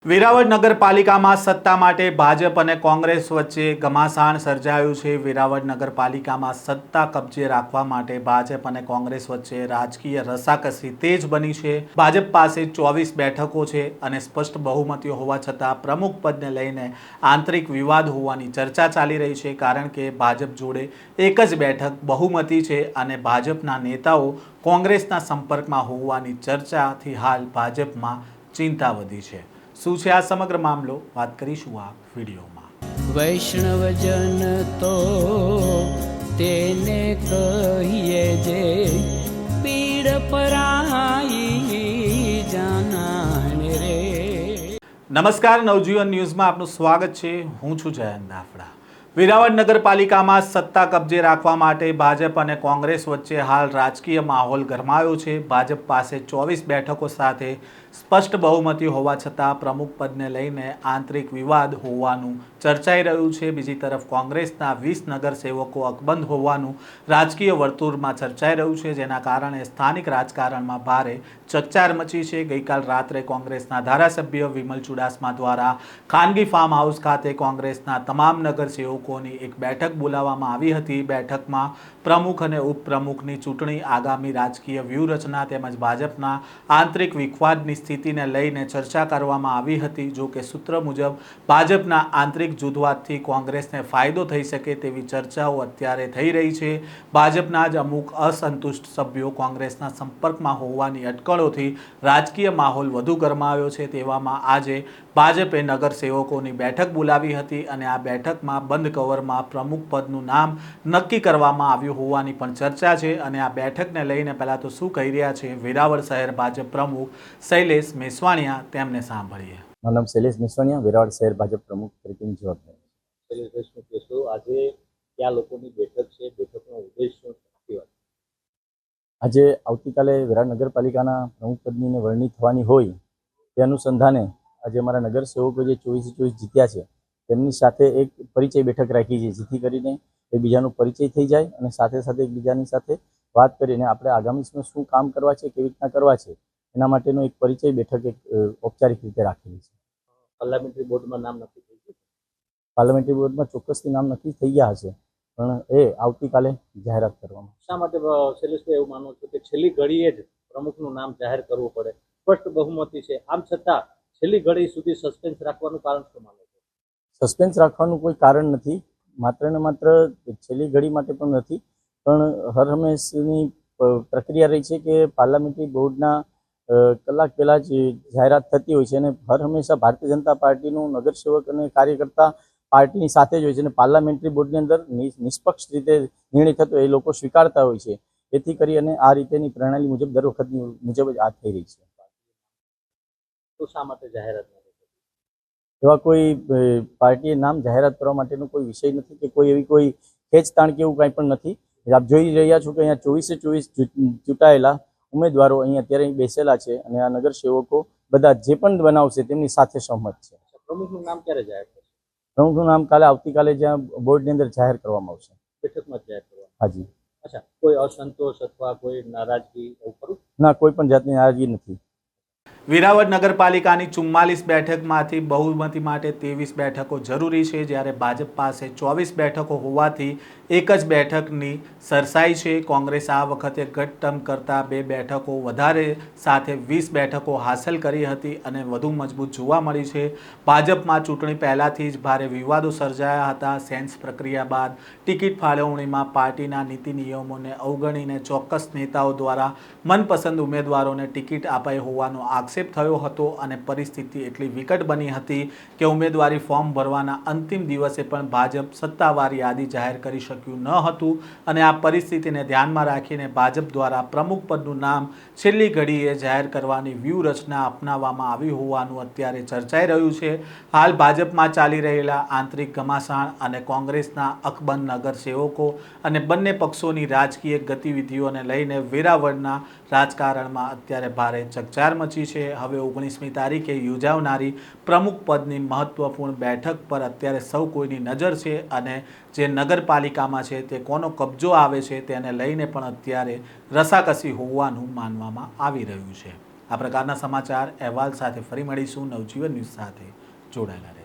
વેરાવળ નગરપાલિકામાં સત્તા માટે ભાજપ અને કોંગ્રેસ વચ્ચે ઘમાસાણ સર્જાયું છે। વેરાવળ નગરપાલિકામાં સત્તા કબજે રાખવા માટે ભાજપ અને કોંગ્રેસ વચ્ચે રાજકીય રસાકસી તેજ બની છે। ભાજપ પાસે 24 બેઠકો છે અને સ્પષ્ટ બહુમતીઓ હોવા છતાં પ્રમુખ પદને લઈને આંતરિક વિવાદ હોવાની ચર્ચા ચાલી રહી છે, કારણ કે ભાજપ જોડે એક જ બેઠક બહુમતી છે અને ભાજપના નેતાઓ કોંગ્રેસના સંપર્કમાં હોવાની ચર્ચાથી હાલ ભાજપમાં ચિંતા વધી છે। શું છે આ સમગ્ર મામલો, વાત કરીશું આ વિડીયોમાં। વૈષ્ણવજન તો તેને કહીએ જે પીડ પરાઈ જાનાને રે। નમસ્કાર, નવજીવન ન્યૂઝમાં આપનું સ્વાગત છે। હું છું જયંત દાફડા। વેરાવળ નગરપાલિકામાં સત્તા કબજે રાખવા માટે ભાજપ અને કોંગ્રેસ વચ્ચે હાલ રાજકીય માહોલ ગરમાયો છે। ભાજપ પાસે 24 બેઠકો સાથે સ્પષ્ટ બહુમતી હોવા છતાં પ્રમુખ પદને લઈને આંતરિક વિવાદ હોવાનું ચર્ચાઈ રહ્યું છે। બીજી તરફ કોંગ્રેસના 20 નગરસેવકો અકબંધ હોવાનું રાજકીય વર્તુળમાં ચર્ચાઈ રહ્યું છે, જેના કારણે સ્થાનિક રાજકારણમાં ભારે ચકચાર મચી છે। ગઈકાલ રાત્રે કોંગ્રેસના ધારાસભ્ય વિમલ ચુડાસમા દ્વારા ખાનગી ફાર્મ હાઉસ ખાતે કોંગ્રેસના તમામ નગરસેવકોની એક બેઠક બોલાવવામાં આવી હતી। બેઠકમાં પ્રમુખ અને ઉપપ્રમુખની ચૂંટણી, આગામી રાજકીય વ્યૂહરચના તેમજ ભાજપના આંતરિક વિખવાદની સ્થિતિને લઈને ચર્ચા કરવામાં આવી હતી। જો કે સૂત્ર મુજબ ભાજપના આંતરિક જૂથવાદથી કોંગ્રેસને ફાયદો થઈ શકે તેવી ચર્ચાઓ અત્યારે થઈ રહી છે। ભાજપના જ અમુક અસંતુષ્ટ સભ્યો કોંગ્રેસના સંપર્કમાં હોવાની અટકળોથી રાજકીય માહોલ વધુ ગરમાયો છે। તેવામાં આજે ભાજપે નગરસેવકોની બેઠક બોલાવી હતી અને આ બેઠકમાં બંધ કવરમાં પ્રમુખ પદનું નામ નક્કી કરવામાં આવ્યું હોવાની પણ ચર્ચા છે। અને આ બેઠકને લઈને પહેલા તો શું કહી રહ્યા છે વેરાવળ શહેર ભાજપ પ્રમુખ શૈલેષ મેસવાણિયા, તેમને સાંભળીએ। મારું નામ શૈલેષ મેસવાણિયા, વેરાવળ શહેર ભાજપ પ્રમુખ તરીકેની જવાબદારી। શૈલેષભાઈ, શું કહેશો, આજે કયા લોકોની બેઠક છે, બેઠકનો ઉદ્દેશ શું છે? આજે આવતીકાલે વેરાવળ નગરપાલિકાના પ્રમુખ પદની વરણી થવાની હોય તે અનુસંધાને આજે અમારા નગરસેવકો જે 24 જીત્યા છે તેમની સાથે એક પરિચય બેઠક રાખી છે, જેથી કરીને એકબીજાનો પરિચય થઈ જાય અને સાથે સાથે એકબીજાની સાથે વાત કરીને આપણે આગામી સમયમાં શું કામ કરવા છે, કેવી રીતના કરવા છે, એના માટેનો એક પરિચય બેઠક એક ઔપચારિક રીતે રાખેલી છે। પાર્લામેન્ટરી બોર્ડમાં નામ નક્કી થઈ ગયું? પાર્લામેન્ટરી બોર્ડમાં ચોક્કસથી નામ નક્કી થઈ ગયા હશે, પણ એ આવતીકાલે જાહેરાત કરવામાં। શા માટે શૈલેષભાઈ એવું માનો છો કે છેલ્લી ઘડીએ જ પ્રમુખનું નામ જાહેર કરવું પડે? સ્પષ્ટ બહુમતી છે, આમ છતાં છેલ્લી ઘડી સુધી સસ્પેન્સ રાખવાનું કારણ શું માનો છો? સસ્પેન્સ રાખવાનું કોઈ કારણ નથી, માત્ર ને માત્ર છેલ્લી ઘડી માટે પણ નથી, પણ હર હંમેશની પ્રક્રિયા રહી છે કે પાર્લામેન્ટરી બોર્ડના કલાક પહેલાં જ જાહેરાત થતી હોય છે અને હર હંમેશા ભારતીય જનતા પાર્ટીનું નગરસેવક અને કાર્યકર્તા પાર્ટીની સાથે જ હોય છે અને પાર્લામેન્ટરી બોર્ડની અંદર નિષ્પક્ષ રીતે નિર્ણય થતો એ લોકો સ્વીકારતા હોય છે। એથી કરી અને આ રીતેની પ્રણાલી મુજબ દર વખતની મુજબ જ આ થઈ રહી છે। તો શા માટે જાહેરાત નથી? એવા કોઈ પાર્ટીએ નામ જાહેરાત કરવા માટેનો કોઈ વિષય નથી કે કોઈ એવી કોઈ ખેંચતાણ કે એવું કાંઈ પણ નથી। આપ જોઈ રહ્યા છો કે અહીંયા 24 ચૂંટાયેલા ઉમેદવારો અહીંયા અત્યારે બેસેલા છે અને આ નગરસેવકો બધા જે પણ બનાવશે તેમની સાથે સહમત છે। પ્રમુખનું નામ ક્યારે જાહેર થશે? પ્રમુખનું નામ આવતીકાલે જ્યાં બોર્ડની અંદર જાહેર કરવામાં આવશે। બેઠકમાં જ જાહેર કરવામાં? હાજી। અચ્છા, કોઈ અસંતોષ અથવા કોઈ નારાજગી એવું ખરું? ના, કોઈ પણ જાતની નારાજગી નથી। વેરાવળ નગરપાલિકાની 44 બેઠકમાંથી બહુમતી માટે 23 બેઠકો જરૂરી છે, જ્યારે ભાજપ પાસે 24 બેઠકો હોવાથી એક જ બેઠકની સરસાઈ છે। કોંગ્રેસ આ વખતે ઘટતમ કરતાં 2 બેઠકો વધારે સાથે 20 બેઠકો હાંસલ કરી હતી અને વધુ મજબૂત જોવા મળી છે। ભાજપમાં ચૂંટણી પહેલાંથી જ ભારે વિવાદો સર્જાયા હતા। સેન્સ પ્રક્રિયા બાદ ટિકિટ ફાળવણીમાં પાર્ટીના નીતિ નિયમોને અવગણીને ચોક્કસ નેતાઓ દ્વારા મનપસંદ ઉમેદવારોને ટિકિટ અપાઈ હોવાનો આક્ષેપ થયો હતો અને પરિસ્થિતિ એટલી વિકટ બની હતી કે ઉમેદવારી ફોર્મ ભરવાના અંતિમ દિવસે પણ ભાજપ સત્તાવાર યાદી જાહેર કરી શક્યું ન હતું અને આ પરિસ્થિતિને ધ્યાનમાં રાખીને ભાજપ દ્વારા પ્રમુખ પદનું નામ છેલ્લી ઘડીએ જાહેર કરવાની વ્યૂહરચના અપનાવવામાં આવી હોવાનું અત્યારે ચર્ચાઈ રહ્યું છે। હાલ ભાજપમાં ચાલી રહેલા આંતરિક ઘમાસાણ અને કોંગ્રેસના અકબંધ નગરસેવકો અને બંને પક્ષોની રાજકીય ગતિવિધિઓને લઈને વેરાવળના રાજકારણમાં અત્યારે ભારે ચકચાર મચી છે। હવે 19મી તારીખે યોજાનારી પ્રમુખ પદની મહત્વપૂર્ણ બેઠક પર અત્યારે સૌ કોઈની નજર છે અને જે નગરપાલિકામાં છે તે કોનો કબજો આવે છે તેને લઈને પણ અત્યારે રસાકસી હોવાનું માનવામાં આવી રહ્યું છે। આ પ્રકારના સમાચાર અહેવાલ સાથે ફરી મળીશું. નવજીવન ન્યૂઝ સાથે જોડાયેલા રહેજો.